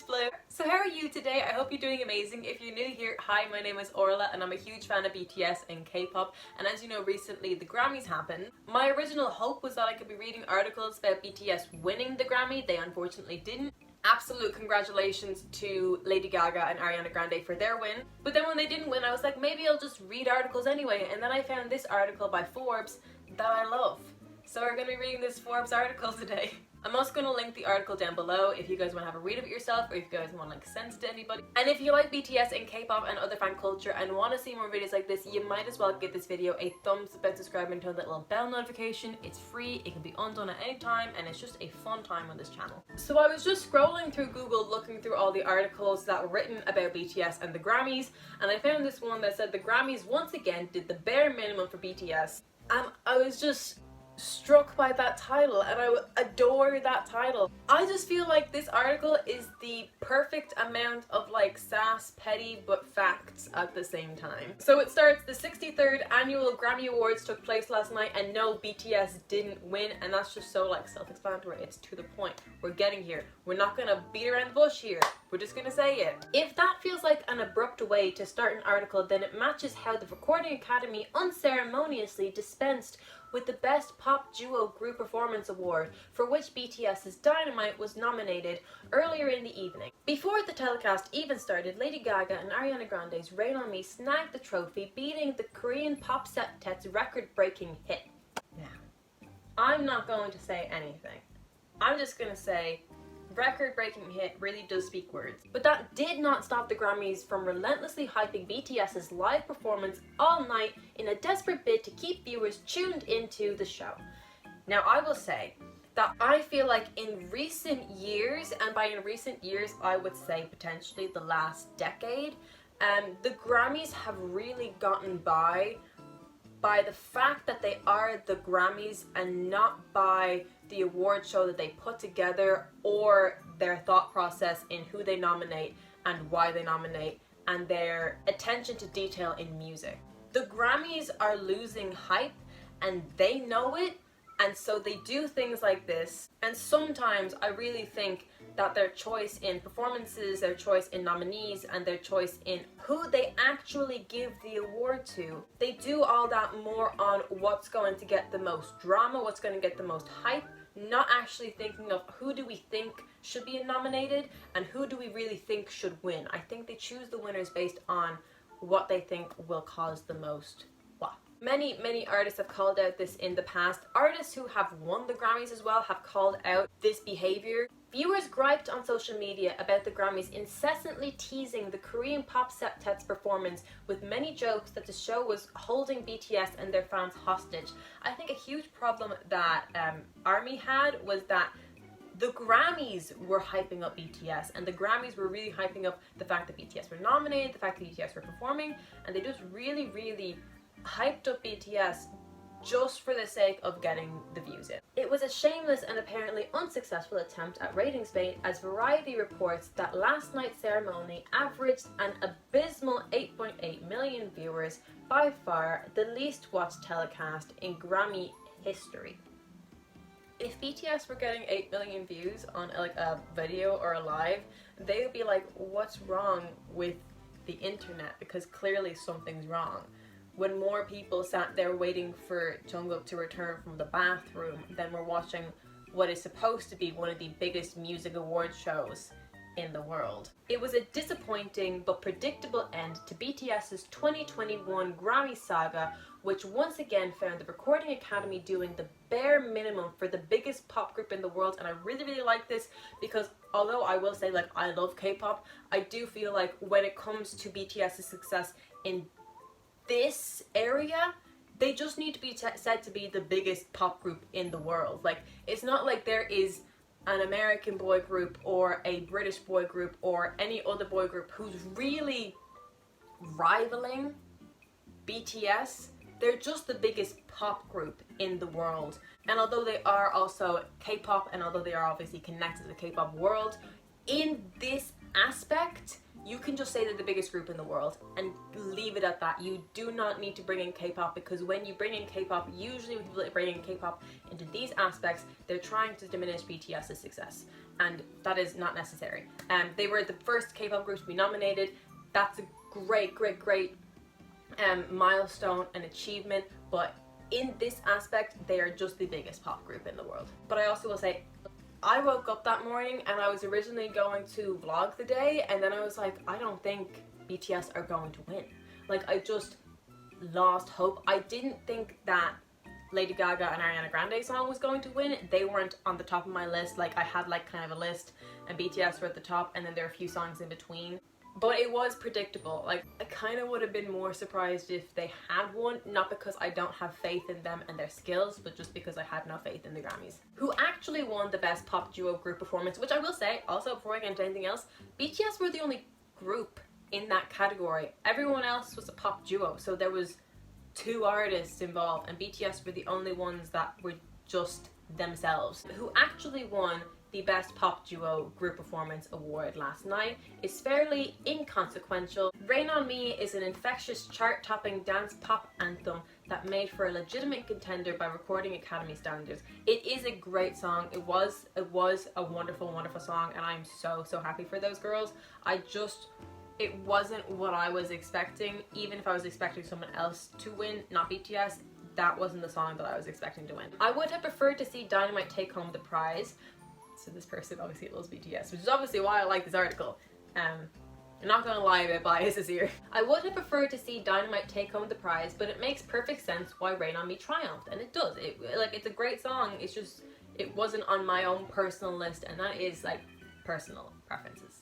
it's Blue. So how are you today? I hope you're doing amazing. If you're new here, hi, my name is Orla and I'm a huge fan of BTS and K-pop, and as you know, recently the Grammys happened. My original hope was that I could be reading articles about BTS winning the Grammy. They unfortunately didn't. Absolute congratulations to Lady Gaga and Ariana Grande for their win. But then when they didn't win, I was like, maybe I'll just read articles anyway, and then I found this article by Forbes that I love. So we're going to be reading this Forbes article today. I'm also going to link the article down below if you guys want to have a read of it yourself, or if you guys want to like send it to anybody. And if you like BTS and K-pop and other fan culture and want to see more videos like this, you might as well give this video a thumbs up and subscribe and turn that little bell notification. It's free, it can be undone at any time, and it's just a fun time on this channel. So I was just scrolling through Google looking through all the articles that were written about BTS and the Grammys, and I found this one that said the Grammys once again did the bare minimum for BTS. And I was just struck by that title, and I adore that title. I just feel like this article is the perfect amount of like sass, petty, but facts at the same time. So it starts, the 63rd annual Grammy Awards took place last night and no, BTS didn't win, and that's just so like self-explanatory. It's to the point. We're getting here. We're not gonna beat around the bush here. We're just gonna say it. If that feels like an abrupt way to start an article, then it matches how the Recording Academy unceremoniously dispensed with the Best Pop Duo Group Performance Award, for which BTS's Dynamite was nominated earlier in the evening. Before the telecast even started, Lady Gaga and Ariana Grande's Rain On Me snagged the trophy, beating the Korean pop septet's record-breaking hit. Now, I'm not going to say anything. I'm just going to say record-breaking hit really does speak words. But that did not stop the Grammys from relentlessly hyping BTS's live performance all night in a desperate bid to keep viewers tuned into the show. Now, I will say that I feel like in recent years, and by in recent years I would say potentially the last decade, the Grammys have really gotten by the fact that they are the Grammys and not by the award show that they put together or their thought process in who they nominate and why they nominate and their attention to detail in music. The Grammys are losing hype and they know it, and so they do things like this, and sometimes I really think that their choice in performances, their choice in nominees, and their choice in who they actually give the award to, they do all that more on what's going to get the most drama, what's going to get the most hype, not actually thinking of who do we think should be nominated and who do we really think should win. I think they choose the winners based on what they think will cause the most what. Many artists have called out this in the past. Artists who have won the Grammys as well have called out this behavior. Viewers griped on social media about the Grammys incessantly teasing the Korean pop septet's performance with many jokes that the show was holding BTS and their fans hostage. I think a huge problem that ARMY had was that the Grammys were hyping up BTS, and the Grammys were really hyping up the fact that BTS were nominated, the fact that BTS were performing, and they just really hyped up BTS just for the sake of getting the views in. It was a shameless and apparently unsuccessful attempt at ratings bait, as Variety reports that last night's ceremony averaged an abysmal 8.8 million viewers, by far the least watched telecast in Grammy history. If BTS were getting 8 million views on like a video or a live, they would be like, what's wrong with the internet? Because clearly something's wrong. When more people sat there waiting for Jungkook to return from the bathroom than were watching what is supposed to be one of the biggest music award shows in the world. It was a disappointing but predictable end to BTS's 2021 Grammy saga, which once again found the Recording Academy doing the bare minimum for the biggest pop group in the world. And I really like this because although I will say like I love K-pop, I do feel like when it comes to BTS's success in this area, they just need to be said to be the biggest pop group in the world. Like, it's not like there is an American boy group or a British boy group or any other boy group who's really rivaling BTS. They're just the biggest pop group in the world. And although they are also K-pop, and although they are obviously connected to the K-pop world, in this aspect, you can just say they're the biggest group in the world and leave it at that. You do not need to bring in K-pop, because when you bring in K-pop, usually when people bring in K-pop into these aspects, they're trying to diminish BTS's success. and that is not necessary. They were the first K-pop group to be nominated. That's a great milestone and achievement, but in this aspect, they are just the biggest pop group in the world. But I also will say, I woke up that morning and I was originally going to vlog the day, and then I was like, I don't think BTS are going to win. Like, I just lost hope. I didn't think that Lady Gaga and Ariana Grande song was going to win. They weren't on the top of my list. Like, I had like kind of a list, and BTS were at the top, and then there were a few songs in between. But it was predictable. Like, I kind of would have been more surprised if they had won, not because I don't have faith in them and their skills, but just because I had no faith in the Grammys. Who actually won the Best Pop Duo Group Performance, which I will say, also before I get into anything else, BTS were the only group in that category. Everyone else was a pop duo, so there was 2 artists involved, and BTS were the only ones that were just themselves. Who actually won the Best Pop Duo Group Performance award last night is fairly inconsequential. Rain on Me is an infectious chart-topping dance pop anthem that made for a legitimate contender by Recording Academy standards. It is a great song. It was a wonderful song, and I'm so happy for those girls. It wasn't what I was expecting. Even if I was expecting someone else to win, not BTS, that wasn't the song that I was expecting to win. I would have preferred to see Dynamite take home the prize. So this person obviously loves BTS, which is obviously why I like this article. I'm not gonna lie about biases here. I would have preferred to see Dynamite take home the prize, but it makes perfect sense why Rain on Me triumphed, and it does. It's a great song. It's just, it wasn't on my own personal list, and that is like personal preferences.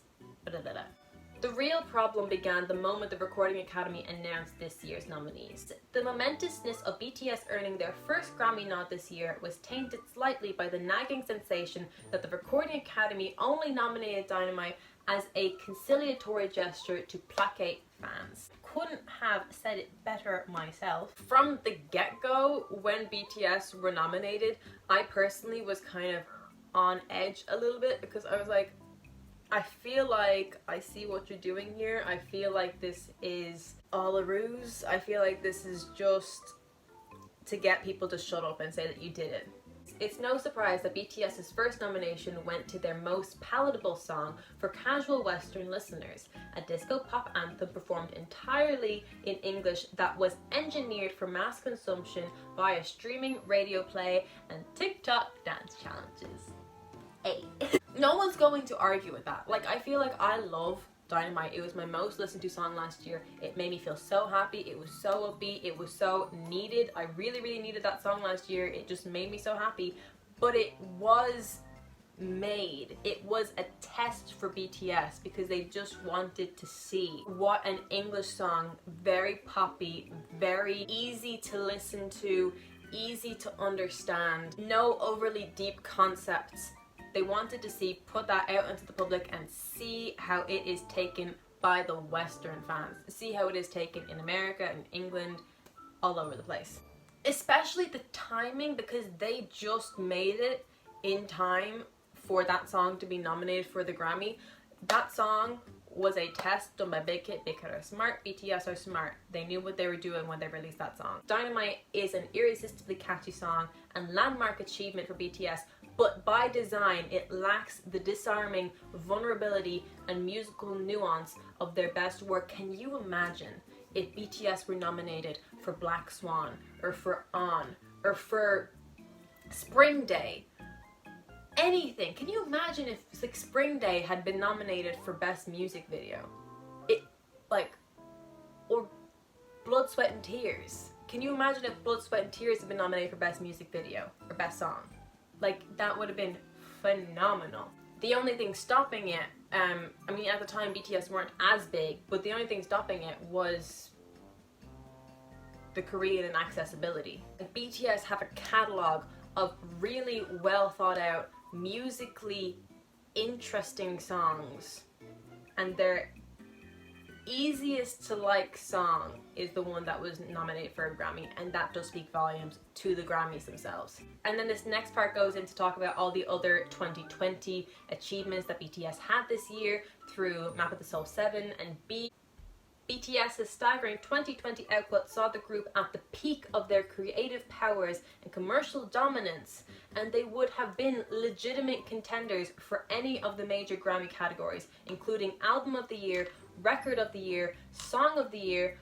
The real problem began the moment the Recording Academy announced this year's nominees. The momentousness of BTS earning their first Grammy nod this year was tainted slightly by the nagging sensation that the Recording Academy only nominated Dynamite as a conciliatory gesture to placate fans. Couldn't have said it better myself. From the get-go, when BTS were nominated, I personally was kind of on edge a little bit, because I was like, I feel like I see what you're doing here. I feel like this is all a ruse. I feel like this is just to get people to shut up and say that you did it. It's no surprise that BTS's first nomination went to their most palatable song for casual Western listeners, a disco pop anthem performed entirely in English that was engineered for mass consumption via streaming radio play and TikTok dance challenges. Hey. No one's going to argue with that. Like, I feel like I love Dynamite. It was my most listened to song last year. It made me feel so happy. It was so upbeat. It was so needed. I really needed that song last year. It just made me so happy. But it was made. It was a test for BTS because they just wanted to see what an English song, very poppy, very easy to listen to, easy to understand, no overly deep concepts. They wanted to see, put that out into the public and see how it is taken by the Western fans. See how it is taken in America and England, all over the place. Especially the timing, because they just made it in time for that song to be nominated for the Grammy. That song was a test done by Big Hit. Big Hit are smart, BTS are smart. They knew what they were doing when they released that song. Dynamite is an irresistibly catchy song and landmark achievement for BTS, but by design it lacks the disarming vulnerability and musical nuance of their best work. Can you imagine if BTS were nominated for Black Swan, or for On, or for Spring Day? Anything. Can you imagine if like Spring Day had been nominated for Best Music Video? Or Blood, Sweat and Tears. Can you imagine if Blood, Sweat and Tears had been nominated for Best Music Video or Best Song? Like, that would have been phenomenal. The only thing stopping it, I mean, at the time BTS weren't as big, but the only thing stopping it was the Korean inaccessibility. Like, BTS have a catalogue of really well thought out, musically interesting songs, and their easiest to like song is the one that was nominated for a Grammy, and that does speak volumes to the Grammys themselves. And then this next part goes in to talk about all the other 2020 achievements that BTS had this year through Map of the Soul 7 and B. BTS's staggering 2020 output saw the group at the peak of their creative powers and commercial dominance, and they would have been legitimate contenders for any of the major Grammy categories, including Album of the Year, Record of the Year, Song of the Year,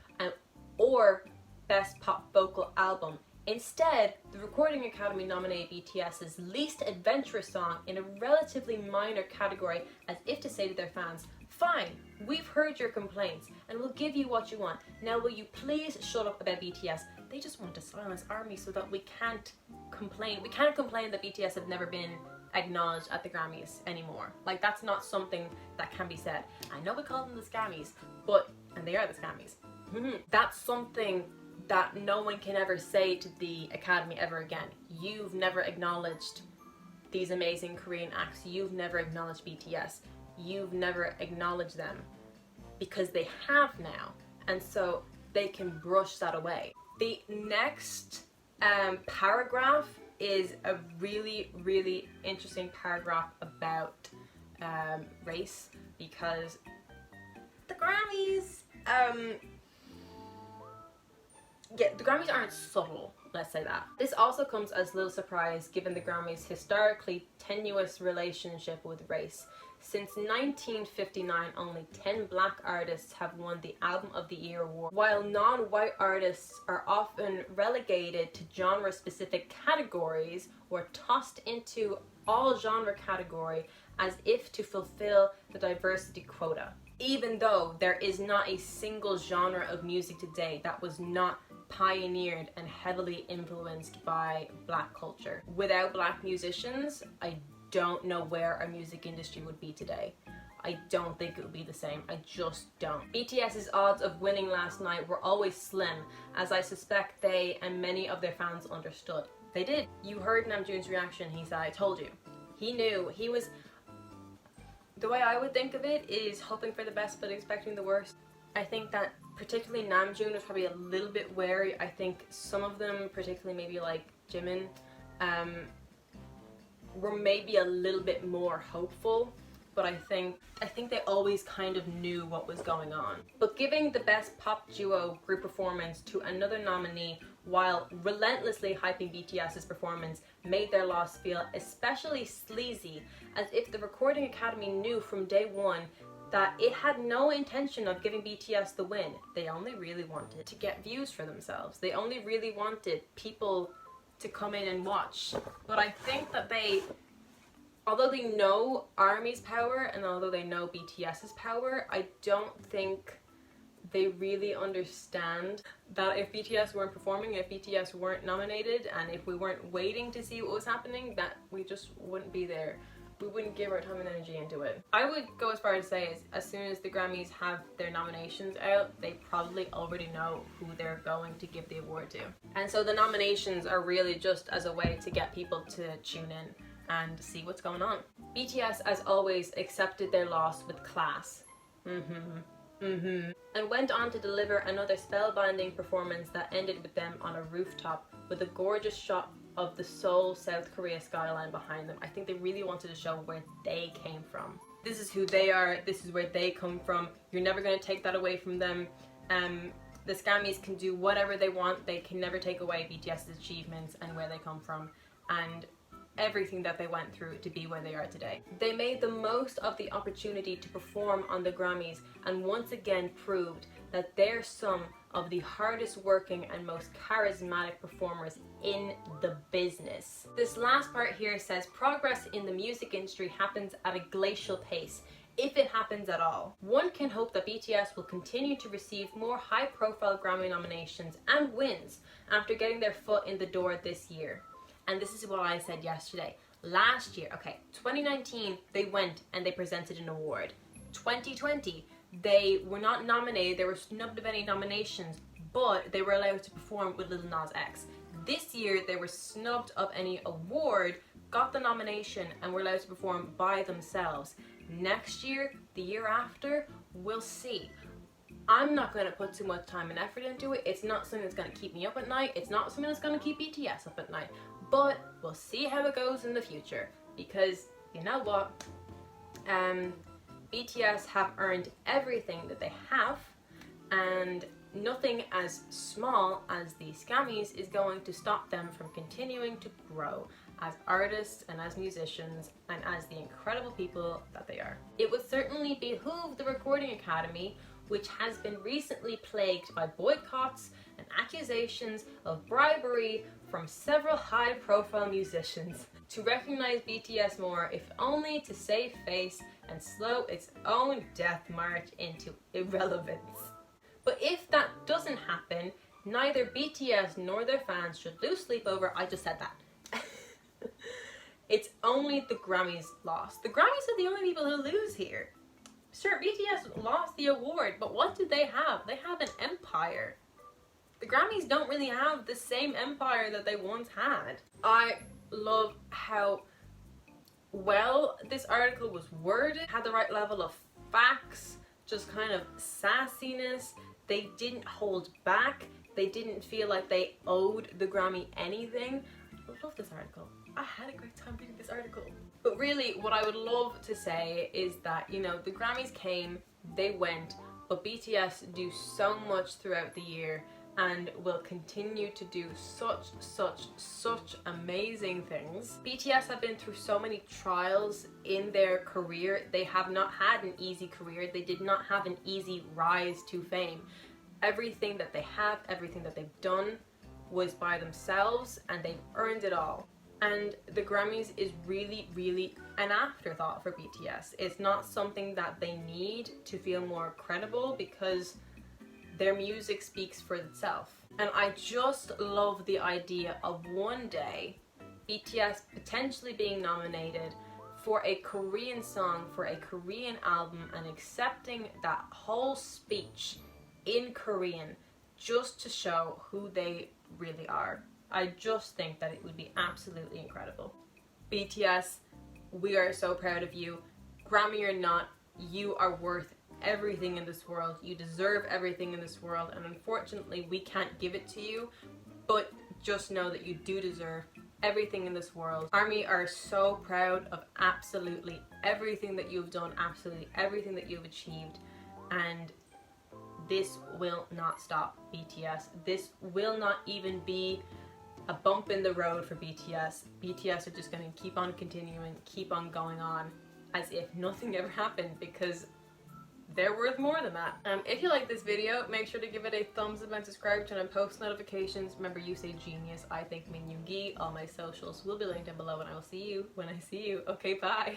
or Best Pop Vocal Album. Instead, the Recording Academy nominated BTS's least adventurous song in a relatively minor category, as if to say to their fans, "Fine, we've heard your complaints and we'll give you what you want. Now will you please shut up about BTS? They just want to silence ARMY so that we can't complain. We can't complain that BTS have never been acknowledged at the Grammys anymore. Like, that's not something that can be said. I know we call them the Scammies, and they are the Scammies. That's something that no one can ever say to the Academy ever again. You've never acknowledged these amazing Korean acts. You've never acknowledged BTS. You've never acknowledged them, because they have now, and so they can brush that away. The next paragraph is a really, really interesting paragraph about race, because the Grammys, the Grammys aren't subtle, let's say that. This also comes as little surprise given the Grammys' historically tenuous relationship with race. Since 1959, only 10 black artists have won the Album of the Year award, while non-white artists are often relegated to genre-specific categories or tossed into all genre category as if to fulfill the diversity quota. Even though there is not a single genre of music today that was not pioneered and heavily influenced by black culture. Without black musicians, I don't know where our music industry would be today. I don't think it would be the same. I just don't. BTS's odds of winning last night were always slim, as I suspect they and many of their fans understood. They did. You heard Namjoon's reaction. He said, "I told you." He knew. He was... The way I would think of it is hoping for the best but expecting the worst. I think that particularly Namjoon was probably a little bit wary. I think some of them, particularly maybe like Jimin, were maybe a little bit more hopeful, but I think they always kind of knew what was going on. But giving the best pop duo group performance to another nominee while relentlessly hyping BTS's performance made their loss feel especially sleazy, as if the Recording Academy knew from day one that it had no intention of giving BTS the win. They only really wanted to get views for themselves. They only really wanted people to come in and watch. But I think that although they know ARMY's power and although they know BTS's power, I don't think they really understand that if BTS weren't performing, if BTS weren't nominated, and if we weren't waiting to see what was happening, that we just wouldn't be there. We wouldn't give our time and energy into it. I would go as far as to say as soon as the Grammys have their nominations out, they probably already know who they're going to give the award to. And so the nominations are really just as a way to get people to tune in and see what's going on. BTS, as always, accepted their loss with class. And went on to deliver another spellbinding performance that ended with them on a rooftop with a gorgeous shot of the Seoul, South Korea skyline behind them. I think they really wanted to show where they came from. This is who they are, this is where they come from. You're never going to take that away from them. The Scammies can do whatever they want. They can never take away BTS's achievements and where they come from and everything that they went through to be where they are today. They made the most of the opportunity to perform on the Grammys and once again proved that they're some of the hardest working and most charismatic performers in the business. This last part here says progress in the music industry happens at a glacial pace, if it happens at all. One can hope that BTS will continue to receive more high-profile Grammy nominations and wins after getting their foot in the door this year. And this is what I said yesterday. Last year, 2019, they went and they presented an award. 2020, they were not nominated, they were snubbed of any nominations, but they were allowed to perform with Lil Nas X. This year, they were snubbed of any award, got the nomination, and were allowed to perform by themselves. Next year, the year after, we'll see. I'm not going to put too much time and effort into it. It's not something that's going to keep me up at night. It's not something that's going to keep BTS up at night. But we'll see how it goes in the future. Because, you know what? BTS have earned everything that they have. and nothing as small as these Grammys is going to stop them from continuing to grow as artists and as musicians and as the incredible people that they are. It would certainly behoove the Recording Academy, which has been recently plagued by boycotts and accusations of bribery from several high-profile musicians, to recognize BTS more, if only to save face and slow its own death march into irrelevance. But if that doesn't happen, neither BTS nor their fans should lose sleep over, I just said that. It's only the Grammys lost. The Grammys are the only people who lose here. Sure, BTS lost the award, but what do they have? They have an empire. The Grammys don't really have the same empire that they once had. I love how well this article was worded, had the right level of facts, just kind of sassiness. They didn't hold back. They didn't feel like they owed the Grammy anything. I love this article. I had a great time reading this article. But really, what I would love to say is that, you know, the Grammys came, they went, but BTS do so much throughout the year and will continue to do such amazing things. BTS have been through so many trials in their career. They have not had an easy career. They did not have an easy rise to fame. Everything that they have, everything that they've done was by themselves, and they've earned it all. And the Grammys is really an afterthought for BTS. It's not something that they need to feel more credible, because their music speaks for itself. And I just love the idea of one day BTS potentially being nominated for a Korean song, for a Korean album, and accepting that whole speech in Korean just to show who they really are. I just think that it would be absolutely incredible. BTS, we are so proud of you. Grammy or not, you are worth everything in this world. You deserve everything in this world, and unfortunately we can't give it to you, but just know that you do deserve everything in this world. ARMY are so proud of absolutely everything that you've done, absolutely everything that you've achieved, and this will not stop BTS. This will not even be a bump in the road for BTS. BTS are just going to keep on continuing, keep on going on as if nothing ever happened, because they're worth more than that. If you like this video, make sure to give it a thumbs up and subscribe, turn on post notifications. Remember, you say genius, I think Min Yoongi. All my socials will be linked down below, and I will see you when I see you. Okay, bye.